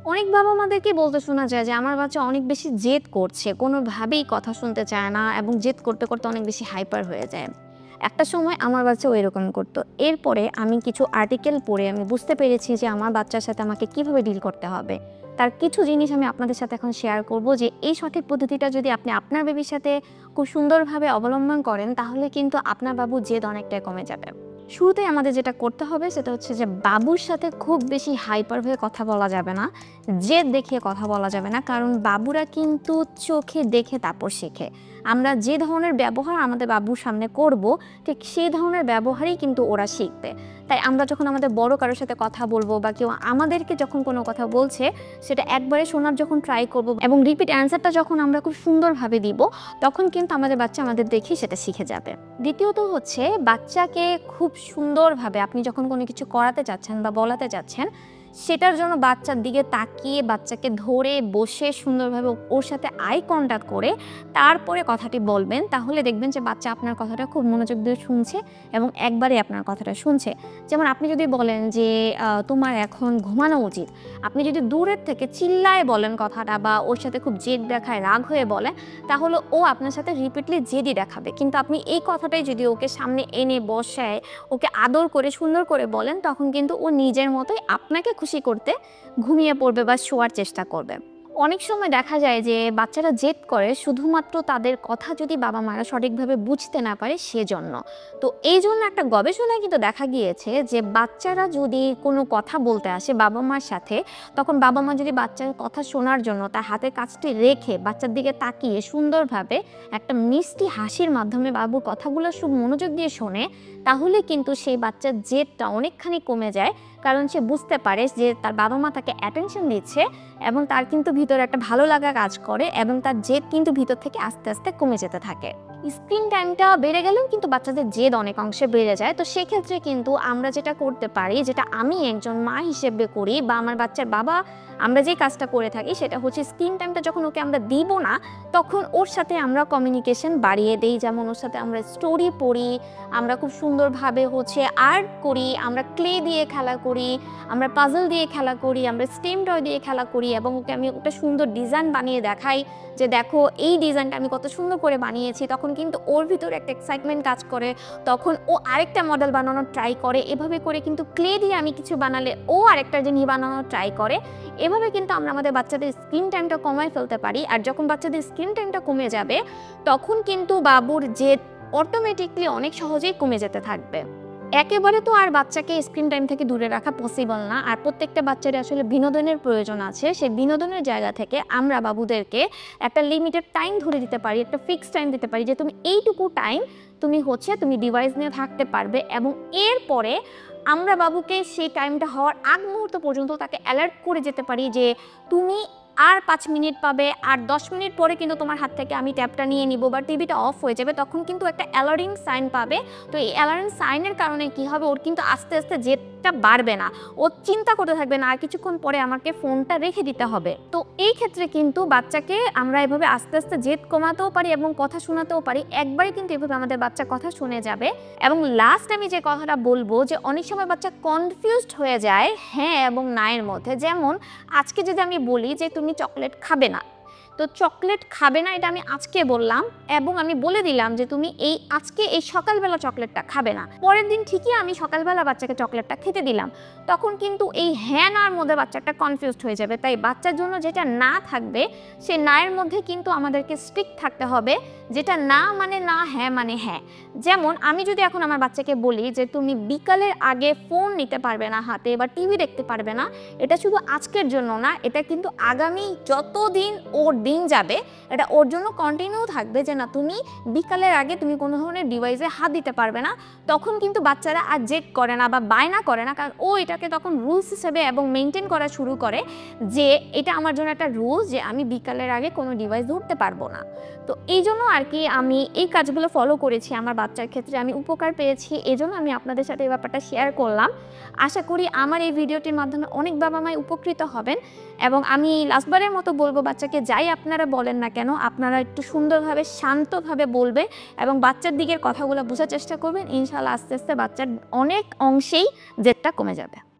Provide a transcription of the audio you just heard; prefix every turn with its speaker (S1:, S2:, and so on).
S1: অনেক বাবা-মাদেরকে বলতে শোনা যায় যে, "আমার বাচ্চা অনেক বেশি জেদ করছে। কোনোভাবেই কথা শুনতে চায় না এবং জেদ করতে, করতে অনেক বেশি হাইপার হয়ে যায়।" একটা সময় আমার বাচ্চাও এরকম করতো। এরপরে আমি কিছু আর্টিকেল পড়ে আমি বুঝতে পেরেছি যে, আমার বাচ্চার সাথে আমাকে কিভাবে ডিল করতে হবে। তার কিছু জিনিস আমি আপনাদের সাথে এখন শেয়ার করব যে, এই সঠিক পদ্ধতিটা যদি আপনি আপনার বেবির সাথে খুব সুন্দরভাবে অবলম্বন করেন, তাহলে কিন্তু আপনার বাবুর জেদ অনেকটাই কমে যাবে। শুরুতেই আমাদের যেটা করতে হবে সেটা হচ্ছে যে, বাবুর সাথে খুব বেশি হাইপার হয়ে কথা বলা যাবে না। জেদ দেখিয়ে কথা বলা যাবে না। কারণ বাবুরা কিন্তু চোখে দেখে তারপর শেখে। আমরা যে ধরনের ব্যবহার আমাদের বাবুর সামনে করব, ঠিক সেই ধরনের ব্যবহারই কিন্তু ওরা শিখবে। তাই আমরা যখন আমাদের বড় কারোর সাথে কথা বলবো বা কেউ আমাদেরকে যখন কোনো কথা বলছে, সেটা একবারে শোনার যখন ট্রাই করব এবং রিপিট অ্যান্সারটা যখন আমরা খুব সুন্দরভাবে দিব, তখন কিন্তু আমাদের বাচ্চা আমাদের দেখেই সেটা শিখে যাবে। দ্বিতীয়ত হচ্ছে, বাচ্চাকে খুব সুন্দরভাবে আপনি যখন কোনো কিছু করাতে চাচ্ছেন বা বলাতে চাচ্ছেন, সেটার জন্য বাচ্চার দিকে তাকিয়ে বাচ্চাকে ধরে বসে সুন্দরভাবে ওর সাথে আই কন্ট্যাক্ট করে তারপরে কথাটি বলবেন। তাহলে দেখবেন যে বাচ্চা আপনার কথাটা খুব মনোযোগ দিয়ে শুনছে এবং একবারে আপনার কথাটা শুনছে। যেমন আপনি যদি বলেন যে, "তোমার এখন ঘুমানো উচিত।" আপনি যদি দূরের থেকে চিল্লায়ে বলেন কথাটা বা ওর সাথে খুব জেদ দেখায়, রাগ হয়ে বলেন, তাহলে ও আপনার সাথে রিপিটলি জেদই দেখাবে। কিন্তু আপনি এই কথাটাই যদি ওকে সামনে এনে বসায়, ওকে আদর করে সুন্দর করে বলেন, তখন কিন্তু ও নিজের মতোই আপনাকে খুশি করতে ঘুমিয়ে পড়বে বা শোয়ার চেষ্টা করবে। অনেক সময় দেখা যায় যে, বাচ্চারা জেদ করে শুধুমাত্র তাদের কথা যদি বাবা-মারা সঠিকভাবে বুঝতে না পারে সেজন্য। তো এইজন্য একটা গবেষণায় কিন্তু দেখা গিয়েছে যে, বাচ্চারা যদি কোনো কথা বলতে আসে বাবা-মার সাথে, তখন বাবা-মা যদি বাচ্চার কথা শোনার জন্য তার হাতের কাছটি রেখে বাচ্চার দিকে তাকিয়ে সুন্দরভাবে একটা মিষ্টি হাসির মাধ্যমে বাবুর কথাগুলো খুব মনোযোগ দিয়ে শোনে, তাহলে কিন্তু সেই বাচ্চার জেদটা অনেকখানি কমে যায়। কারণ সে বুঝতে পারে যে, তার বাবা-মা তাকে অ্যাটেনশন দিচ্ছে এবং তার কিন্তু ভিতরে একটা ভালো লাগা কাজ করে এবং তার জেদ কিন্তু ভিতর থেকে আস্তে, আস্তে কমে যেতে থাকে। স্ক্রিন টাইমটা বেড়ে গেলেও কিন্তু বাচ্চাদের জেদ অনেক অংশে বেড়ে যায়। তো সেক্ষেত্রে কিন্তু আমরা যেটা করতে পারি, যেটা আমি একজন মা হিসেবে করি বা আমার বাচ্চার বাবা আমরা যে কাজটা করে থাকি, সেটা হচ্ছে স্ক্রিন টাইমটা যখন ওকে আমরা দিব না, তখন ওর সাথে আমরা কমিউনিকেশন বাড়িয়ে দেই। যেমন ওর সাথে আমরা স্টোরি পড়ি, আমরা খুব সুন্দরভাবে আর্ট করি, আমরা ক্লে দিয়ে খেলা করি, আমরা পাজল দিয়ে খেলা করি, আমরা স্টেম টয় দিয়ে খেলা করি এবং ওকে আমি একটা সুন্দর ডিজাইন বানিয়ে দেখাই যে, "দেখো এই ডিজাইনটা আমি কত সুন্দর করে বানিয়েছি।" তখন কিন্তু ওর ভিতরে একটা এক্সাইটমেন্ট কাজ করে। তখন ও আরেকটা মডেল বানানোর ট্রাই করে। এভাবে করে কিন্তু ক্লে দিয়ে আমি কিছু বানালে ও আরেকটা জিনিস বানানোর ট্রাই করে। এভাবে কিন্তু আমরা আমাদের বাচ্চাদের স্ক্রিন টাইমটা কমায় ফেলতে পারি। আর যখন বাচ্চাদের স্ক্রিন টাইমটা কমে যাবে, তখন কিন্তু বাবুর জেদ অটোমেটিকলি অনেক সহজেই কমে যেতে থাকবে। একেবারে তো আর বাচ্চাকে স্ক্রিন টাইম থেকে দূরে রাখা পসিবল না। আর প্রত্যেকটা বাচ্চারই আসলে বিনোদনের প্রয়োজন আছে। সেই বিনোদনের জায়গা থেকে আমরা বাবুদেরকে একটা লিমিটেড টাইম ধরে দিতে পারি, একটা ফিক্সড টাইম দিতে পারি যে, তুমি এইটুকু টাইম তুমি ডিভাইস নিয়ে থাকতে পারবে এবং এরপরে আমরা বাবুকে সেই টাইমটা হওয়ার আগ মুহূর্ত পর্যন্ত তাকে অ্যালার্ট করে যেতে পারি যে, তুমি আর ৫ মিনিট পাবে, আর ১০ মিনিট পরে কিন্তু তোমার হাত থেকে আমি ট্যাবটা নিয়ে নিব বা টিভিটা অফ হয়ে যাবে। তখন কিন্তু একটা অ্যালার্মিং সাইন পাবে। তো এই অ্যালার্মিং সাইনের কারণে কি হবে, ওর কিন্তু আস্তে, আস্তে জেদটা বাড়বে না। ও চিন্তা করতে থাকবে না আর কিছুক্ষণ পরে আমাকে ফোনটা রেখে দিতে হবে। তো এই ক্ষেত্রে কিন্তু বাচ্চাকে আমরা এভাবে আস্তে, আস্তে জেদ কমাতেও পারি এবং কথা শোনাতেও পারি। একবারে কিন্তু এভাবে আমাদের বাচ্চা কথা শুনে যাবে। এবং লাস্ট আমি যে কথাটা বলবো যে, অনেক সময় বাচ্চা কনফিউজড হয়ে যায় হ্যাঁ এবং না এর মধ্যে। যেমন আজকে যদি আমি বলি যে, তুমি চকলেট খাবে না, তো চকলেট খাবে না এটা আমি আজকে বললাম এবং আমি বলে দিলাম যে, তুমি আজকে এই সকালবেলা চকলেটটা খাবে না। পরের দিন ঠিকই আমি সকালবেলা বাচ্চাকে চকলেটটা খেতে দিলাম। তখন কিন্তু এই হ্যাঁ নার মধ্যে বাচ্চাটা কনফিউজড হয়ে যাবে। তাই বাচ্চার জন্য যেটা না থাকবে, সেই না এর মধ্যে কিন্তু আমাদেরকে স্ট্রিক্ট থাকতে হবে। যেটা না মানে না, হ্যাঁ মানে হ্যাঁ। যেমন আমি যদি এখন আমার বাচ্চাকে বলি যে, তুমি বিকালের আগে ফোন নিতে পারবে না হাতে বা টিভি দেখতে পারবে না, এটা শুধু আজকের জন্য না, এটা কিন্তু আগামী যতদিন ওর দিন যাবে, এটা ওর জন্য কন্টিনিউ থাকবে যে, না তুমি বিকালের আগে তুমি কোনো ধরনের ডিভাইসে হাত দিতে পারবে না। তখন কিন্তু বাচ্চারা আর জেদ করে না বা বায়না করে না, কারণ ও এটাকে তখন রুলস হিসেবে এবং মেনটেন করা শুরু করে যে, এটা আমার জন্য একটা রুলস যে, আমি বিকালের আগে কোনো ডিভাইস ধরতে পারবো না। তো এই জন্য আর কি আমি এই কাজগুলো ফলো করেছি, আমার বাচ্চার ক্ষেত্রে আমি উপকার পেয়েছি। এজন্য আমি আপনাদের সাথে এই ব্যাপারটা শেয়ার করলাম। আশা করি আমার এই ভিডিওটির মাধ্যমে অনেক বাবা-মাই উপকৃত হবেন এবং আমি লাস্টবারের মতো বলবো, বাচ্চাকে যাই আপনারা বলেন না কেন, আপনারা একটু সুন্দরভাবে শান্তভাবে বলবে এবং বাচ্চার দিকের কথাগুলো বোঝার চেষ্টা করবেন। ইনশাআল্লাহ আস্তে, আস্তে বাচ্চার অনেক অংশেই জেদটা কমে যাবে।